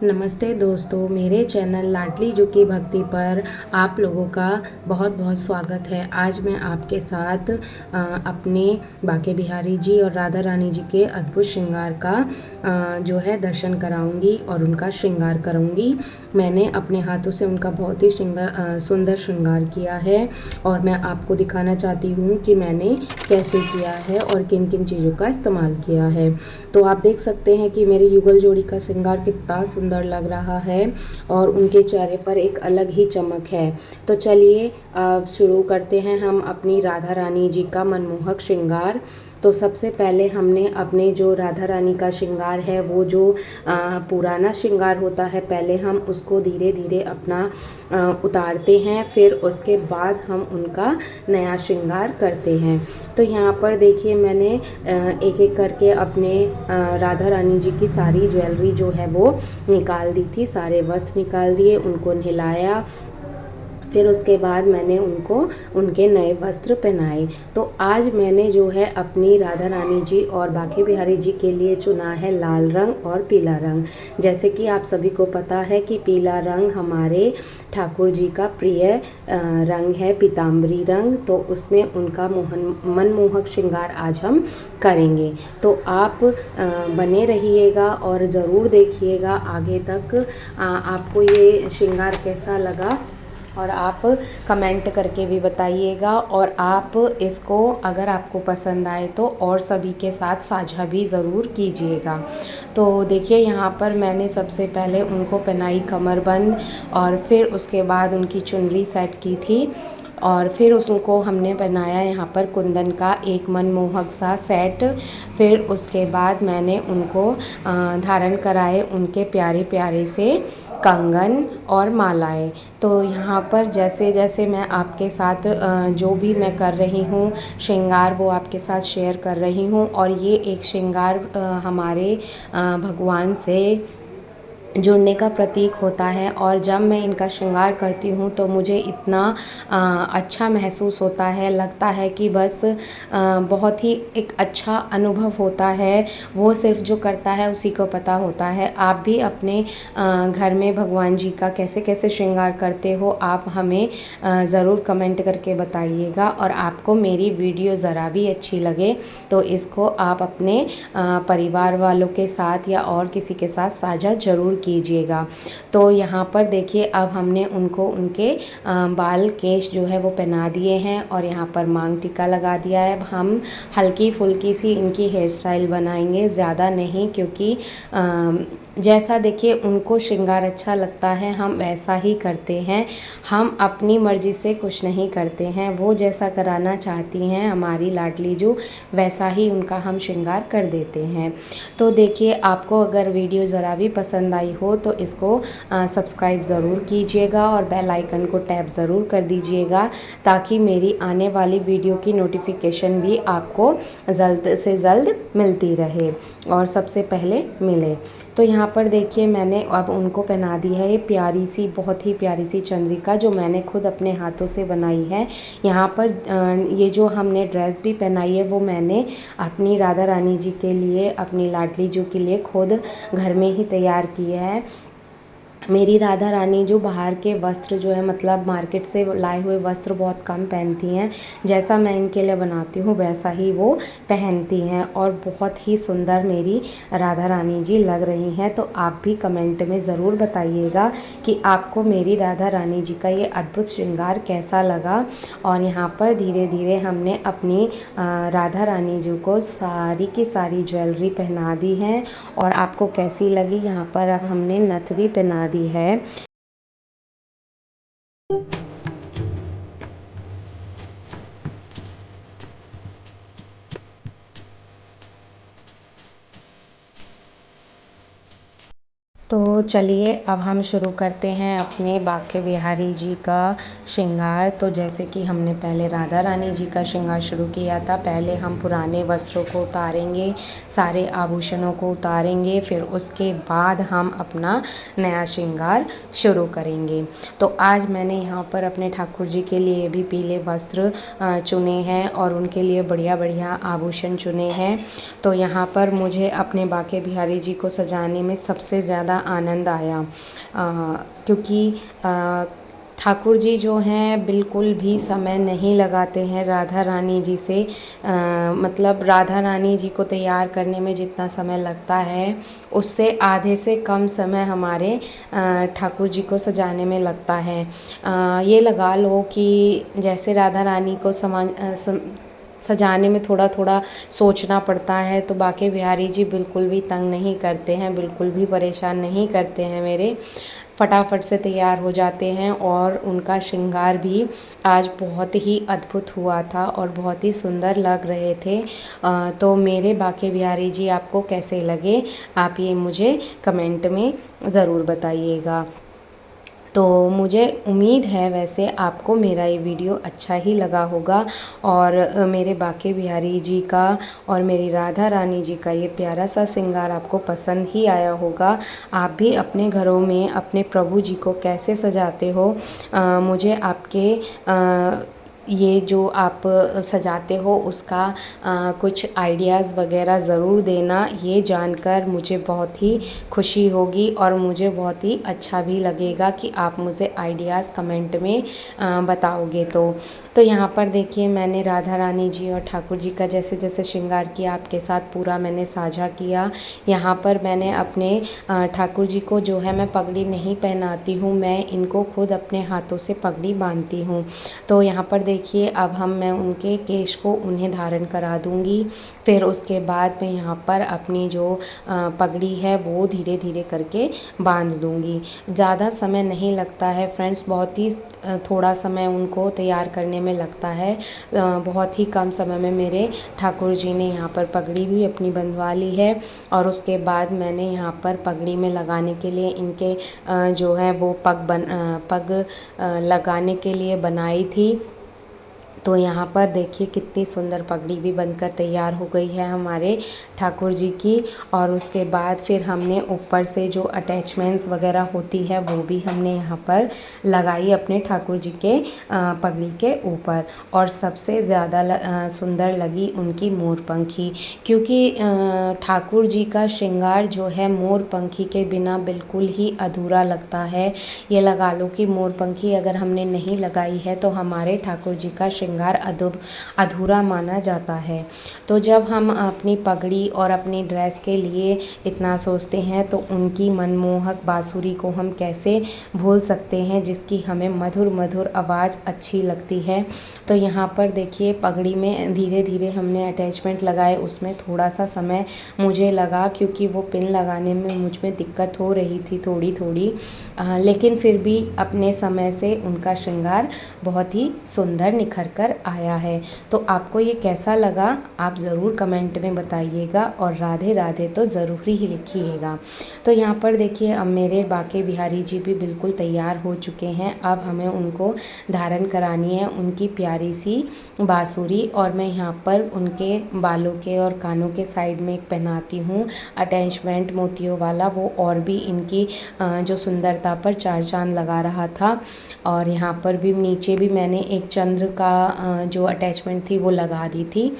नमस्ते दोस्तों, मेरे चैनल लाडली जू की भक्ति पर आप लोगों का बहुत बहुत स्वागत है। आज मैं आपके साथ अपने बांके बिहारी जी और राधा रानी जी के अद्भुत श्रृंगार का जो है दर्शन कराऊंगी और उनका श्रृंगार करूंगी। मैंने अपने हाथों से उनका बहुत ही सुंदर श्रृंगार किया है और मैं आपको दिखाना चाहती हूँ कि मैंने कैसे किया है और किन किन चीज़ों का इस्तेमाल किया है। तो आप देख सकते हैं कि मेरी युगल जोड़ी का श्रृंगार कितना सुंदर लग रहा है और उनके चेहरे पर एक अलग ही चमक है। तो चलिए अब शुरू करते हैं हम अपनी राधा रानी जी का मनमोहक श्रृंगार। तो सबसे पहले हमने अपने जो राधा रानी का श्रृंगार है वो जो पुराना श्रृंगार होता है, पहले हम उसको धीरे धीरे अपना उतारते हैं, फिर उसके बाद हम उनका नया श्रृंगार करते हैं। तो यहाँ पर देखिए मैंने एक एक करके अपने राधा रानी जी की सारी ज्वेलरी जो है वो निकाल दी थी, सारे वस्त्र निकाल दिए, उनको नहलाया, फिर उसके बाद मैंने उनको उनके नए वस्त्र पहनाए। तो आज मैंने जो है अपनी राधा रानी जी और बांके बिहारी जी के लिए चुना है लाल रंग और पीला रंग। जैसे कि आप सभी को पता है कि पीला रंग हमारे ठाकुर जी का प्रिय रंग है, पीताम्बरी रंग। तो उसमें उनका मनमोहक श्रृंगार आज हम करेंगे। तो आप बने रहिएगा और ज़रूर देखिएगा आगे तक। आपको ये श्रृंगार कैसा लगा और आप कमेंट करके भी बताइएगा, और आप इसको अगर आपको पसंद आए तो और सभी के साथ साझा भी ज़रूर कीजिएगा। तो देखिए यहाँ पर मैंने सबसे पहले उनको पहनाई कमरबंद और फिर उसके बाद उनकी चुनरी सेट की थी और फिर उसको हमने पहनाया यहाँ पर कुंदन का एक मनमोहक सा सेट। फिर उसके बाद मैंने उनको धारण कराए उनके प्यारे प्यारे से कंगन और मालाएं। तो यहाँ पर जैसे जैसे मैं आपके साथ जो भी मैं कर रही हूँ श्रृंगार वो आपके साथ शेयर कर रही हूँ। और ये एक श्रृंगार हमारे भगवान से जुड़ने का प्रतीक होता है, और जब मैं इनका श्रृंगार करती हूँ तो मुझे इतना अच्छा महसूस होता है, लगता है कि बस बहुत ही एक अच्छा अनुभव होता है। वो सिर्फ जो करता है उसी को पता होता है। आप भी अपने घर में भगवान जी का कैसे कैसे श्रृंगार करते हो, आप हमें ज़रूर कमेंट करके बताइएगा। और आपको मेरी वीडियो ज़रा भी अच्छी लगे तो इसको आप अपने परिवार वालों के साथ या और किसी के साथ साझा ज़रूर कीजिएगा। तो यहाँ पर देखिए अब हमने उनको उनके बाल केश जो है वो पहना दिए हैं और यहाँ पर मांग टीका लगा दिया है। अब हम हल्की फुल्की सी इनकी हेयर स्टाइल बनाएंगे, ज़्यादा नहीं, क्योंकि जैसा देखिए उनको श्रृंगार अच्छा लगता है हम वैसा ही करते हैं। हम अपनी मर्ज़ी से कुछ नहीं करते हैं, वो जैसा कराना चाहती हैं हमारी लाडली जो, वैसा ही उनका हम श्रृंगार कर देते हैं। तो देखिए आपको अगर वीडियो ज़रा भी पसंद आई हो तो इसको सब्सक्राइब ज़रूर कीजिएगा और बेल आइकन को टैप ज़रूर कर दीजिएगा, ताकि मेरी आने वाली वीडियो की नोटिफिकेशन भी आपको जल्द से जल्द मिलती रहे और सबसे पहले मिले। तो यहाँ पर देखिए मैंने अब उनको पहना दी है ये प्यारी सी, बहुत ही प्यारी सी चंद्रिका जो मैंने खुद अपने हाथों से बनाई है। यहाँ पर ये जो हमने ड्रेस भी पहनाई है वो मैंने अपनी राधा रानी जी के लिए, अपनी लाडली जी के लिए खुद घर में ही तैयार किया है। मेरी राधा रानी जो बाहर के वस्त्र जो है, मतलब मार्केट से लाए हुए वस्त्र बहुत कम पहनती हैं। जैसा मैं इनके लिए बनाती हूँ वैसा ही वो पहनती हैं और बहुत ही सुंदर मेरी राधा रानी जी लग रही हैं। तो आप भी कमेंट में ज़रूर बताइएगा कि आपको मेरी राधा रानी जी का ये अद्भुत श्रृंगार कैसा लगा। और यहाँ पर धीरे धीरे हमने अपनी राधा रानी जी को सारी की सारी ज्वेलरी पहना दी है। और आपको कैसी लगी, यहाँ पर हमने नथ भी पहना दी है। तो चलिए अब हम शुरू करते हैं अपने बांके बिहारी जी का श्रृंगार। तो जैसे कि हमने पहले राधा रानी जी का श्रृंगार शुरू किया था, पहले हम पुराने वस्त्रों को उतारेंगे, सारे आभूषणों को उतारेंगे, फिर उसके बाद हम अपना नया श्रृंगार शुरू करेंगे। तो आज मैंने यहाँ पर अपने ठाकुर जी के लिए भी पीले वस्त्र चुने हैं और उनके लिए बढ़िया बढ़िया आभूषण चुने हैं। तो यहाँ पर मुझे अपने बाके बिहारी जी को सजाने में सबसे ज़्यादा आनंद आया, क्योंकि ठाकुर जी जो हैं बिल्कुल भी समय नहीं लगाते हैं राधा रानी जी से। मतलब राधा रानी जी को तैयार करने में जितना समय लगता है उससे आधे से कम समय हमारे ठाकुर जी को सजाने में लगता है। ये लगा लो कि जैसे राधा रानी को सजाने में थोड़ा थोड़ा सोचना पड़ता है, तो बाके बिहारी जी बिल्कुल भी तंग नहीं करते हैं, बिल्कुल भी परेशान नहीं करते हैं मेरे, फटाफट से तैयार हो जाते हैं। और उनका श्रृंगार भी आज बहुत ही अद्भुत हुआ था और बहुत ही सुंदर लग रहे थे। तो मेरे बाके बिहारी जी आपको कैसे लगे, आप ये मुझे कमेंट में ज़रूर बताइएगा। तो मुझे उम्मीद है वैसे आपको मेरा ये वीडियो अच्छा ही लगा होगा और मेरे बाके बिहारी जी का और मेरी राधा रानी जी का ये प्यारा सा श्रृंगार आपको पसंद ही आया होगा। आप भी अपने घरों में अपने प्रभु जी को कैसे सजाते हो, मुझे आपके ये जो आप सजाते हो उसका कुछ आइडियाज़ वगैरह ज़रूर देना। ये जानकर मुझे बहुत ही खुशी होगी और मुझे बहुत ही अच्छा भी लगेगा कि आप मुझे आइडियाज़ कमेंट में बताओगे। तो यहाँ पर देखिए मैंने राधा रानी जी और ठाकुर जी का जैसे जैसे श्रृंगार किया आपके साथ पूरा मैंने साझा किया। यहाँ पर मैंने अपने ठाकुर जी को जो है मैं पगड़ी नहीं पहनाती हूँ, मैं इनको खुद अपने हाथों से पगड़ी बांधती हूँ। तो यहाँ पर देखिए अब मैं उनके केश को उन्हें धारण करा दूँगी। फिर उसके बाद मैं यहाँ पर अपनी जो पगड़ी है वो धीरे धीरे करके बांध दूँगी। ज़्यादा समय नहीं लगता है फ्रेंड्स, बहुत ही थोड़ा समय उनको तैयार करने में लगता है। बहुत ही कम समय में मेरे ठाकुर जी ने यहाँ पर पगड़ी भी अपनी बंधवा ली है। और उसके बाद मैंने यहाँ पर पगड़ी में लगाने के लिए इनके जो है वो पग लगाने के लिए बनाई थी। तो यहाँ पर देखिए कितनी सुंदर पगड़ी भी बनकर तैयार हो गई है हमारे ठाकुर जी की। और उसके बाद फिर हमने ऊपर से जो अटैचमेंट्स वगैरह होती है वो भी हमने यहाँ पर लगाई अपने ठाकुर जी के पगड़ी के ऊपर। और सबसे ज़्यादा सुंदर लगी उनकी मोरपंखी, क्योंकि ठाकुर जी का श्रृंगार जो है मोरपंखी के बिना बिल्कुल ही अधूरा लगता है। ये लगा लो कि मोरपंखी अगर हमने नहीं लगाई है तो हमारे ठाकुर जी का श्रृंगार अधूरा माना जाता है। तो जब हम अपनी पगड़ी और अपनी ड्रेस के लिए इतना सोचते हैं तो उनकी मनमोहक बांसुरी को हम कैसे भूल सकते हैं, जिसकी हमें मधुर मधुर आवाज़ अच्छी लगती है। तो यहाँ पर देखिए पगड़ी में धीरे धीरे हमने अटैचमेंट लगाए, उसमें थोड़ा सा समय मुझे लगा क्योंकि वो पिन लगाने में मुझ में दिक्कत हो रही थी थोड़ी थोड़ी, लेकिन फिर भी अपने समय से उनका श्रृंगार बहुत ही सुंदर निखर कर आया है। तो आपको ये कैसा लगा आप ज़रूर कमेंट में बताइएगा और राधे राधे तो ज़रूर ही लिखिएगा। तो यहाँ पर देखिए अब मेरे बाके बिहारी जी भी बिल्कुल तैयार हो चुके हैं। अब हमें उनको धारण करानी है उनकी प्यारी सी बांसुरी। और मैं यहाँ पर उनके बालों के और कानों के साइड में एक पहनाती हूँ अटैचमेंट मोतियों वाला, वो और भी इनकी जो सुंदरता पर चार चांद लगा रहा था। और यहाँ पर भी नीचे भी मैंने एक चंद्र का जो अटैचमेंट थी वो लगा दी थी।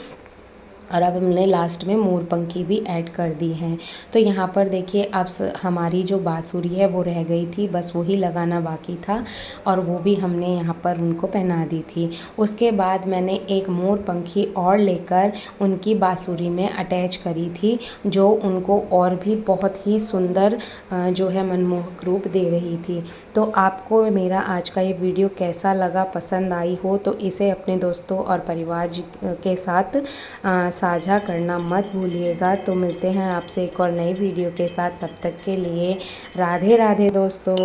और अब हमने लास्ट में मोरपंखी भी ऐड कर दी है। तो यहाँ पर देखिए अब हमारी जो बांसुरी है वो रह गई थी, बस वही लगाना बाकी था और वो भी हमने यहाँ पर उनको पहना दी थी। उसके बाद मैंने एक मोरपंखी और लेकर उनकी बांसुरी में अटैच करी थी, जो उनको और भी बहुत ही सुंदर जो है मनमोहक रूप दे रही थी। तो आपको मेरा आज का ये वीडियो कैसा लगा, पसंद आई हो तो इसे अपने दोस्तों और परिवार के साथ साझा करना मत भूलिएगा। तो मिलते हैं आपसे एक और नई वीडियो के साथ, तब तक के लिए राधे राधे दोस्तों।